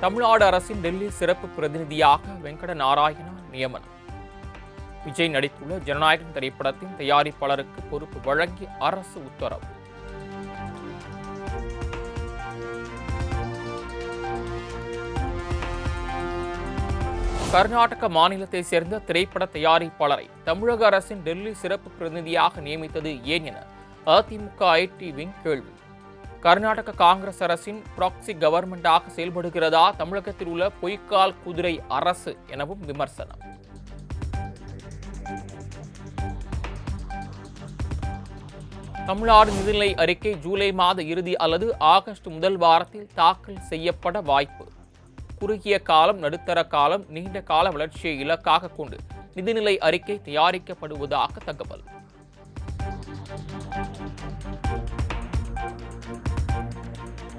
தமிழ்நாடு அரசின் டெல்லி சிறப்பு பிரதிநிதியாக வெங்கட நாராயணா நியமனம். விஜய் நடித்துள்ள ஜனநாயகம் திரைப்படத்தின் தயாரிப்பாளருக்கு பொறுப்பு வழங்கி அரசு உத்தரவு. கர்நாடக மாநிலத்தை சேர்ந்த திரைப்பட தயாரிப்பாளரை தமிழக அரசின் டெல்லி சிறப்பு பிரதிநிதியாக நியமித்தது ஏன் என அதிமுக ஐடி விங் கேள்வி. கர்நாடக காங்கிரஸ் அரசின் ப்ராக்சி கவர்மெண்டாக செயல்படுகிறதா தமிழகத்தில் உள்ள பொய்க்கால் குதிரை அரசு எனவும் விமர்சனம். தமிழ்நாடு நிதிநிலை அறிக்கை ஜூலை மாத இறுதி அல்லது ஆகஸ்ட் முதல் வாரத்தில் தாக்கல் செய்யப்பட வாய்ப்பு. குறுகிய காலம், நடுத்தர காலம், நீண்ட கால வளர்ச்சியை இலக்காக கொண்டு நிதிநிலை அறிக்கை தயாரிக்கப்படுவதாக தகவல்.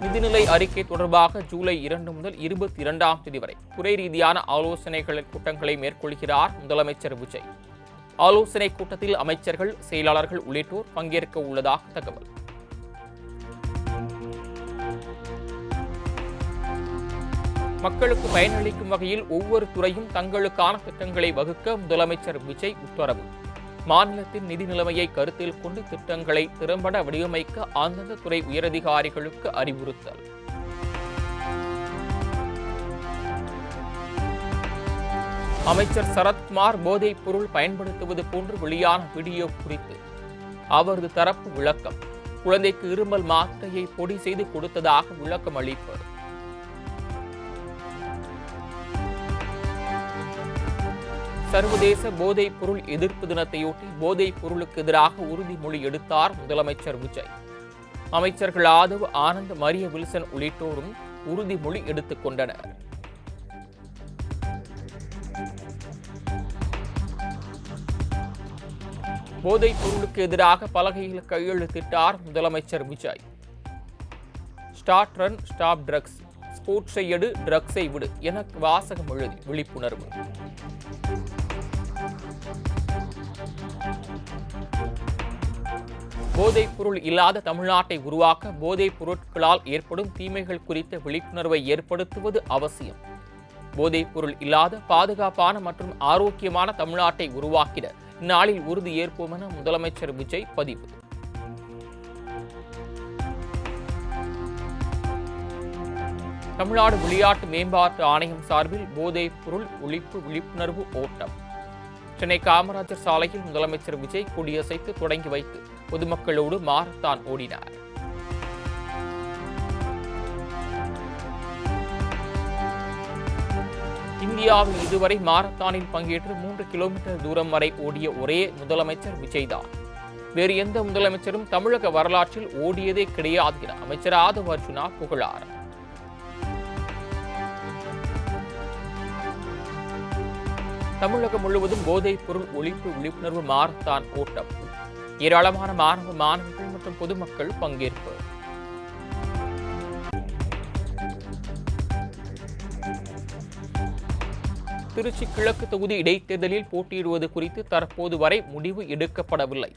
நிதிநிலை அறிக்கை தொடர்பாக ஜூலை 2 முதல் 22ஆம் தேதி வரை துறை ரீதியான ஆலோசனைகள் கூட்டங்களை மேற்கொள்கிறார் முதலமைச்சர் விஜய். ஆலோசனை கூட்டத்தில் அமைச்சர்கள், செயலாளர்கள் உள்ளிட்டோர் பங்கேற்க உள்ளதாக தகவல். மக்களுக்கு பயனளிக்கும் வகையில் ஒவ்வொரு துறையும் தங்களுக்கான திட்டங்களை வகுக்க முதலமைச்சர் விஜய் உத்தரவு. மாநிலத்தின் நிதி நிலைமையை கருத்தில் கொண்டு திட்டங்களை திறம்பட வடிவமைக்க அந்தந்த துறை உயரதிகாரிகளுக்கு அறிவுறுத்தல். அமைச்சர் சரத்குமார் போதைப் பொருள் பயன்படுத்துவது போன்று வெளியான வீடியோ குறித்து அவரது தரப்பு விளக்கம். குழந்தைக்கு இருமல் மாத்திரையை பொடி செய்து கொடுத்ததாக விளக்கம் அளிப்பது. சர்வதேச போதைப் பொருள் எதிர்ப்பு தினத்தையொட்டி போதைப் பொருளுக்கு எதிராக உறுதிமொழி எடுத்தார் முதலமைச்சர் விஜய். அமைச்சர்கள் ஆதவ் ஆனந்த், மரிய வில்சன் உள்ளிட்டோரும் உறுதிமொழி எடுத்துக் கொண்டனர். போதைப் பொருளுக்கு எதிராக பலகையில் கையெழுத்திட்டார் முதலமைச்சர் Vijay. Start run stop drugs, ஸ்போர்ட்ஸை எடு, ட்ரக்ஸை விடு என வாசகம் எழுதி விழிப்புணர்வு. போதைப் பொருள் இல்லாத தமிழ்நாட்டை உருவாக்க போதைப் பொருட்களால் ஏற்படும் தீமைகள் குறித்த விழிப்புணர்வை ஏற்படுத்துவது அவசியம். போதைப் பொருள் இல்லாத பாதுகாப்பான மற்றும் ஆரோக்கியமான தமிழ்நாட்டை உருவாக்கிட இந்நாளில் உறுதி ஏற்போம் என முதலமைச்சர் விஜய் பதிவு. தமிழ்நாடு விளையாட்டு மேம்பாட்டு ஆணையம் சார்பில் போதைப் பொருள் ஒழிப்பு விழிப்புணர்வு ஓட்டம். சென்னை காமராஜர் சாலையில் முதலமைச்சர் விஜய் கொடியசைத்து தொடங்கி வைத்து பொதுமக்களோடு மாரத்தான் ஓடினார். இந்தியாவில் இதுவரை மாரத்தானில் பங்கேற்று 3 கிலோமீட்டர் தூரம் வரை ஓடிய ஒரே முதலமைச்சர் விஜய் தான். வேறு எந்த முதலமைச்சரும் தமிழக வரலாற்றில் ஓடியதே கிடையாது என அமைச்சர் ஆதவ் அர்ஜுனா புகழார். தமிழகம் முழுவதும் போதைப் பொருள் ஒழிப்பு விழிப்புணர்வு மாரத்தான் ஓட்டம். ஏராளமான மாணவர்கள் மற்றும் பொதுமக்கள் பங்கேற்பு. திருச்சி கிழக்கு தொகுதி இடைத்தேர்தலில் போட்டியிடுவது குறித்து தற்போது வரை முடிவு எடுக்கப்படவில்லை.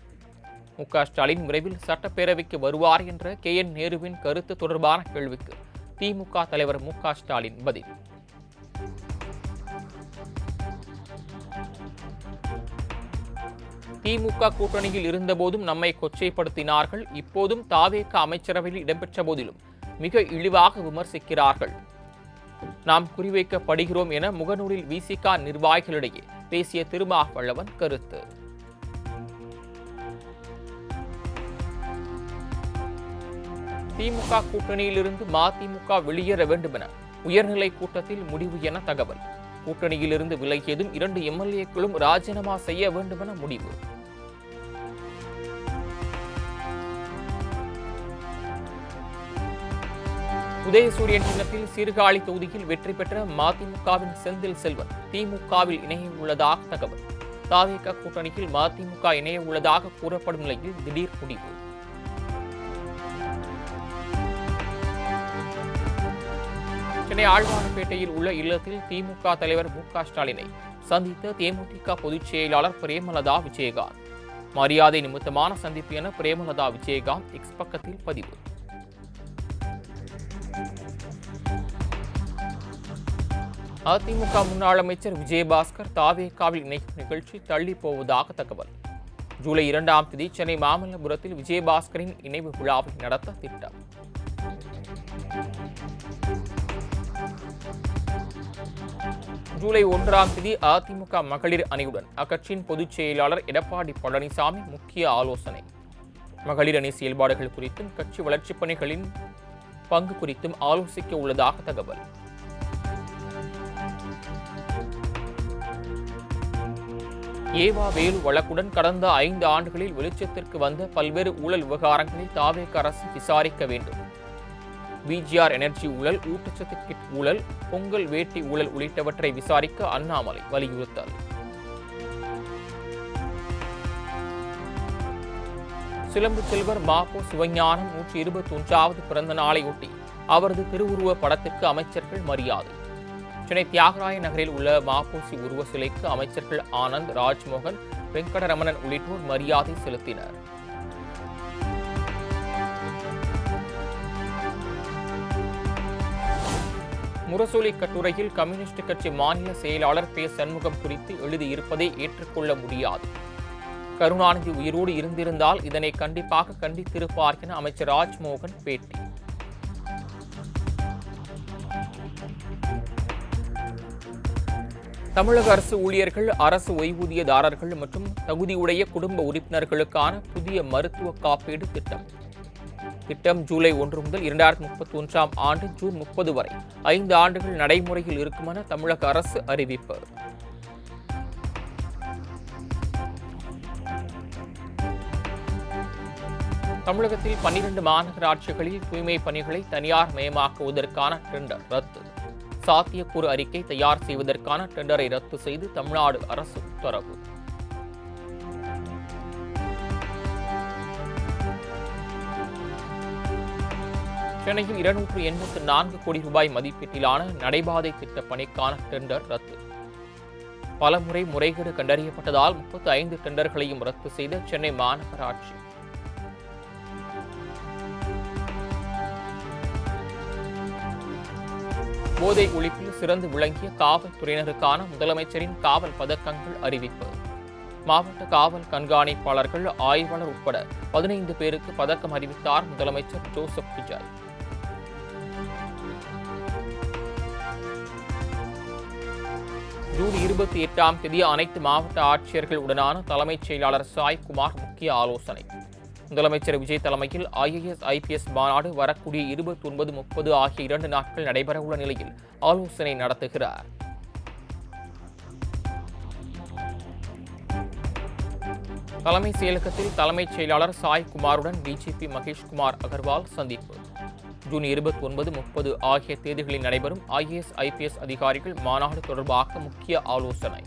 மு.க. ஸ்டாலின் விரைவில் சட்டப்பேரவைக்கு வருவார் என்ற KN நேருவின் கருத்து தொடர்பான கேள்விக்கு திமுக தலைவர் மு.க. ஸ்டாலின் பதில். திமுக கூட்டணியில் இருந்தபோதும் நம்மை கொச்சைப்படுத்தினார்கள். இப்போதும் தாவேக அமைச்சரவையில் இடம்பெற்ற போதிலும் மிக இழிவாக விமர்சிக்கிறார்கள். நாம் குறிவைக்கப்படுகிறோம் என முகநூலில் விசிக நிர்வாகிகளிடையே பேசிய திருமாவளவன் கருத்து. திமுக கூட்டணியிலிருந்து மதிமுக வெளியேற வேண்டும் என உயர்நிலை கூட்டத்தில் முடிவு என தகவல். கூட்டணியிலிருந்து விலகியதும் 2 MLA-க்களும் ராஜினாமா செய்ய வேண்டும் என முடிவு. உதயசூரியன் சின்னத்தில் சீர்காழி தொகுதியில் வெற்றி பெற்ற மதிமுகவின் செந்தில் செல்வன் திமுகவில் இணைய உள்ளதாக தகவல். தாவேக கூட்டணியில் மதிமுக இணைய உள்ளதாக கூறப்படும் நிலையில் திடீர் முடிவு. சென்னை ஆழ்வார்பேட்டையில் உள்ள இல்லத்தில் திமுக தலைவர் மு.க. ஸ்டாலினை சந்தித்த தேமுதிக பொதுச் செயலாளர் பிரேமலதா விஜயகாந்த். மரியாதை நிமித்தமான சந்திப்பு என பிரேமலதா விஜயகாந்த் எக்ஸ் பக்கத்தில் பதிவு. அதிமுக முன்னாள் அமைச்சர் விஜயபாஸ்கர் தாவேகாவில் இணைக்கும் நிகழ்ச்சி தள்ளி போவதாக தகவல். ஜூலை 2ஆம் தேதி சென்னை மாமல்லபுரத்தில் விஜயபாஸ்கரின் இணைவு விழாவை நடத்த திட்டம். ஜூலை 1ஆம் தேதி அதிமுக மகளிர் அணியுடன் அக்கட்சியின் பொதுச் செயலாளர் எடப்பாடி பழனிசாமி முக்கிய ஆலோசனை. மகளிர் அணி செயல்பாடுகள் குறித்தும் கட்சி வளர்ச்சிப் பணிகளின் பங்கு குறித்தும் ஆலோசிக்க உள்ளதாக தகவல். ஏவா வேலு வழக்குடன் கடந்த 5 ஆண்டுகளில் வெளிச்சத்திற்கு வந்த பல்வேறு ஊழல் விவகாரங்களை தாவேக அரசு விசாரிக்க வேண்டும். விஜிஆர் எனர்ஜி ஊழல், ஊட்டச்சத்து கிட் ஊழல், பொங்கல் வேட்டி ஊழல் உள்ளிட்டவற்றை விசாரிக்க அண்ணாமலை வலியுறுத்தல். சிலம்பு செல்வர் மாபோ சிவஞானம் 121வது பிறந்த நாளையொட்டி அவரது திருவுருவ படத்திற்கு அமைச்சர்கள் மரியாதை. சென்னை தியாகராய நகரில் உள்ள மாப்போசி உருவ சிலைக்கு அமைச்சர்கள் ஆனந்த், ராஜ்மோகன், வெங்கடரமணன் உள்ளிட்டோர் மரியாதை செலுத்தினர். முரசொலி கட்டுரையில் கம்யூனிஸ்ட் கட்சி மாநில செயலாளர் பே. சண்முகம் குறித்து எழுதியிருப்பதை ஏற்றுக்கொள்ள முடியாது. கருணாநிதி உயிரோடு இருந்திருந்தால் இதனை கண்டிப்பாக கண்டித்திருப்பார் என அமைச்சர் ராஜ்மோகன் பேட்டி. தமிழக அரசு ஊழியர்கள், அரசு ஓய்வூதியதாரர்கள் மற்றும் தகுதியுடைய குடும்ப உறுப்பினர்களுக்கான புதிய மருத்துவ காப்பீடு திட்டம். திட்டம் ஜூலை 1 முதல் 2031ஆம் ஆண்டு ஜூன் 30 வரை 5 ஆண்டுகள் நடைமுறையில் இருக்கும் என தமிழக அரசு அறிவிப்பு. தமிழகத்தில் 12 மாநகராட்சிகளில் தூய்மை பணிகளை தனியார் மயமாக்குவதற்கான டெண்டர் ரத்து. சாத்தியக்கூறு அறிக்கை தயார் செய்வதற்கான டெண்டரை ரத்து செய்து தமிழ்நாடு அரசு உத்தரவு. சென்னையில் 284 கோடி ரூபாய் மதிப்பீட்டிலான நடைபாதை திட்ட பணிக்கான டெண்டர் ரத்து. பலமுறை முறைகேடு கண்டறியப்பட்டதால் 35 டெண்டர்களையும் ரத்து செய்த சென்னை மாநகராட்சி. போதை ஒழிப்பில் சிறந்து விளங்கிய காவல்துறையினருக்கான முதலமைச்சரின் காவல் பதக்கங்கள் அறிவிப்பு. மாவட்ட காவல் கண்காணிப்பாளர்கள், ஆய்வாளர் உட்பட 15 பேருக்கு பதக்கம் அறிவித்தார் முதலமைச்சர் ஜோசப் விஜய். ஜூன் 28ஆம் தேதி அனைத்து மாவட்ட ஆட்சியர்கள் உடனான தலைமைச் செயலாளர் சாய்குமார் முக்கிய ஆலோசனை. முதலமைச்சர் விஜய் தலைமையில் IAS, IPS மாநாடு வரக்கூடிய 29, 30 ஆகிய 2 நாட்கள் நடைபெறவுள்ள நிலையில் ஆலோசனை நடத்துகிறார். தலைமை செயலகத்தில் தலைமைச் செயலாளர் சாய்குமாருடன் டிஜிபி மகேஷ்குமார் அகர்வால் சந்திப்பு. ஜூன் 29, 30 ஆகிய தேதிகளில் நடைபெறும் IAS, IPS அதிகாரிகள் மாநாடு தொடர்பாக முக்கிய ஆலோசனை.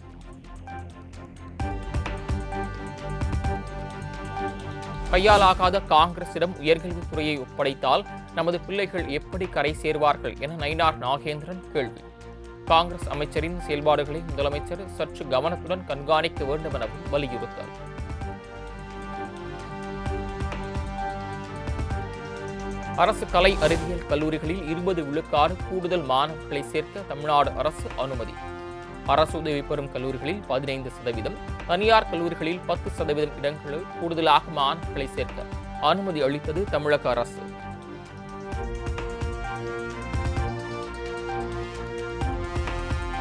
கையாலாகாத காங்கிரசிடம் உயர்கல்வித்துறையை ஒப்படைத்தால் நமது பிள்ளைகள் எப்படி கரை சேர்வார்கள் என நயினார் நாகேந்திரன் கேள்வி. காங்கிரஸ் அமைச்சரின் செயல்பாடுகளை முதலமைச்சர் சற்று கவனத்துடன் கண்காணிக்க வேண்டும் எனவும் வலியுறுத்தல். அரசு கலை அறிவியல் கல்லூரிகளில் 20 விழுக்காடு கூடுதல் மாணவர்களை சேர்க்க தமிழ்நாடு அரசு அனுமதி. அரசு உதவி பெறும் கல்லூரிகளில் 15%, தனியார் கல்லூரிகளில் 10% இடங்களில் கூடுதலாக மாணவர்களை சேர்க்க அனுமதி அளித்தது தமிழக அரசு.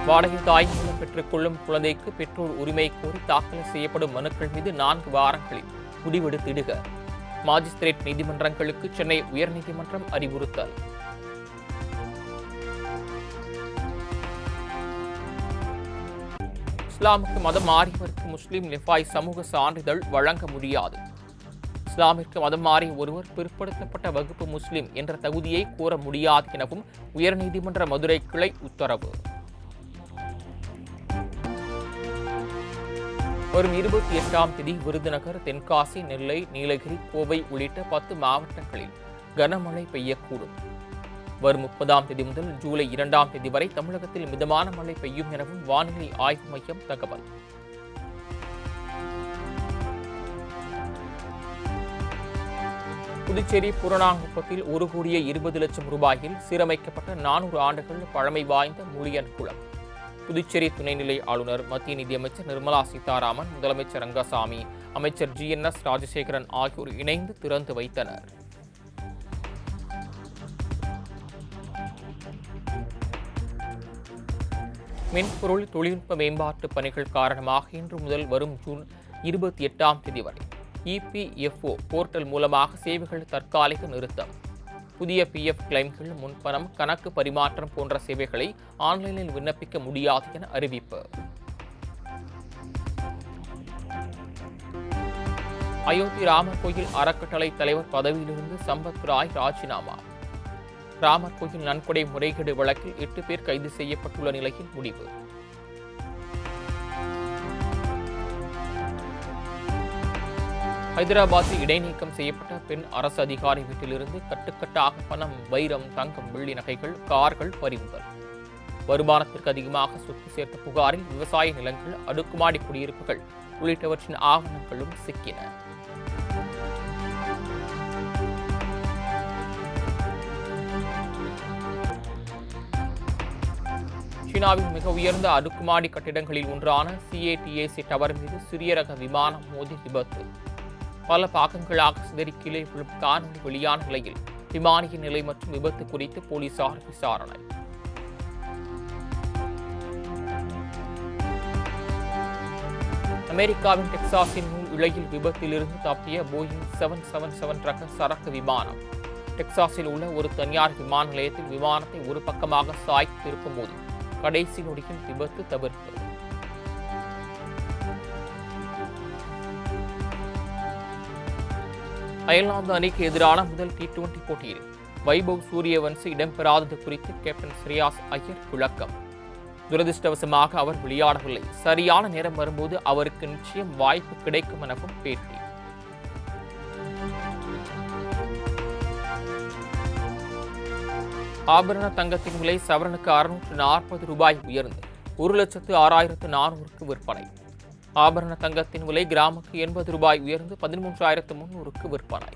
வாடகை தாய்மூலம் பெற்றுக்கொள்ளும் குழந்தைக்கு பெற்றோர் உரிமை கோரி தாக்கல் செய்யப்படும் மனுக்கள் மீது 4 வாரங்களில் முடிவெடுத்திடுக மாஜிஸ்திரேட் நீதிமன்றங்களுக்கு சென்னை உயர்நீதிமன்றம் அறிவுறுத்தல். இஸ்லாமுக்கு மதம் மாறியவருக்கு முஸ்லிம் நிஃபாய் சமூக சான்றிதழ் வழங்க முடியாது. இஸ்லாமிற்கு மதம் மாறிய ஒருவர் பிற்படுத்தப்பட்ட வகுப்பு முஸ்லிம் என்ற தகுதியை கோர முடியாது எனவும் உயர்நீதிமன்ற மதுரை கிளை உத்தரவு. வரும் 28ஆம் தேதி விருதுநகர், தென்காசி, நெல்லை, நீலகிரி, கோவை உள்ளிட்ட 10 மாவட்டங்களில் கனமழை பெய்யக்கூடும். வரும் 30ஆம் தேதி முதல் ஜூலை 2ஆம் தேதி வரை தமிழகத்தில் மிதமான மழை பெய்யும் எனவும் வானிலை ஆய்வு மையம் தகவல். புதுச்சேரி பூரணாங்குப்பத்தில் 1,20,00,000 ரூபாயில் சீரமைக்கப்பட்ட 400 ஆண்டுகள் பழமை வாய்ந்த முளியன் குளம் புதுச்சேரி துணைநிலை ஆளுநர், மத்திய நிதியமைச்சர் நிர்மலா சீதாராமன், முதலமைச்சர் ரங்கசாமி, அமைச்சர் GNS ராஜசேகரன் ஆகியோர் இணைந்து திறந்து வைத்தனர். மென்பொருள் தொழில்நுட்ப மேம்பாட்டு பணிகள் காரணமாக இன்று முதல் வரும் ஜூன் 28ஆம் தேதி வரை EPFO போர்ட்டல் மூலமாக சேவைகள் தற்காலிக நிறுத்தம். புதிய PF கிளைம்கள், முன்பணம், கணக்கு பரிமாற்றம் போன்ற சேவைகளை ஆன்லைனில் விண்ணப்பிக்க முடியாது என அறிவிப்பு. அயோத்தி ராமர் கோயில் அறக்கட்டளை தலைவர் பதவியிலிருந்து சம்பத் ராய் ராஜினாமா. ராமர் கோயில் நன்கொடை முறைகேடு வழக்கில் 8 பேர் கைது செய்யப்பட்டுள்ள நிலையில் முடிவு. ஹைதராபாத்தில் இடைநீக்கம் செய்யப்பட்ட பெண் அரசு அதிகாரி வீட்டிலிருந்து கட்டுக்கட்டாக பணம், வைரம், தங்கம், வெள்ளி நகைகள், கார்கள் பறிமுதல். வருமானத்திற்கு அதிகமாக சொத்து சேர்த்த புகாரில் விவசாய நிலங்கள், அடுக்குமாடி குடியிருப்புகள் உள்ளிட்டவற்றின் ஆவணங்களும் சிக்கின. சீனாவின் மிக உயர்ந்த அடுக்குமாடி கட்டிடங்களில் ஒன்றான CATAC டவர் மீது சிறிய ரக விமானம் மோதி விபத்து. பல பாகங்களாக சிதறி கீழே விழும் காணொலி வெளியான நிலையில் விமானியின் நிலை மற்றும் விபத்து குறித்து போலீசார் விசாரணை. அமெரிக்காவின் டெக்சாஸின் இழையில் விபத்திலிருந்து தப்பிய போயிங் 777 ரக சரக்கு விமானம் டெக்சாஸில் உள்ள ஒரு தனியார் விமான நிலையத்தில் விமானத்தை ஒரு பக்கமாக சாய்த்து இருக்கும்போது கடைசி நொடியில் விபத்து தவிர்த்தது. அயர்லாந்து அணிக்கு எதிரான முதல் T20 போட்டியில் வைபவ் சூரியவன்சி இடம்பெறாதது குறித்து கேப்டன் ஸ்ரேயாஸ் ஐயர் விளக்கம். துரதிருஷ்டவசமாக அவர் விளையாடவில்லை. சரியான நேரம் வரும்போது அவருக்கு நிச்சயம் வாய்ப்பு கிடைக்கும் எனவும் பேட்டி. ஆபரண தங்கத்தின் விலை சவரனுக்கு 640 ரூபாய் உயர்ந்து 1,06,400க்கு விற்பனை. ஆபரண தங்கத்தின் விலை கிராமுக்கு 80 ரூபாய் உயர்ந்து 13,300க்கு விற்பனை.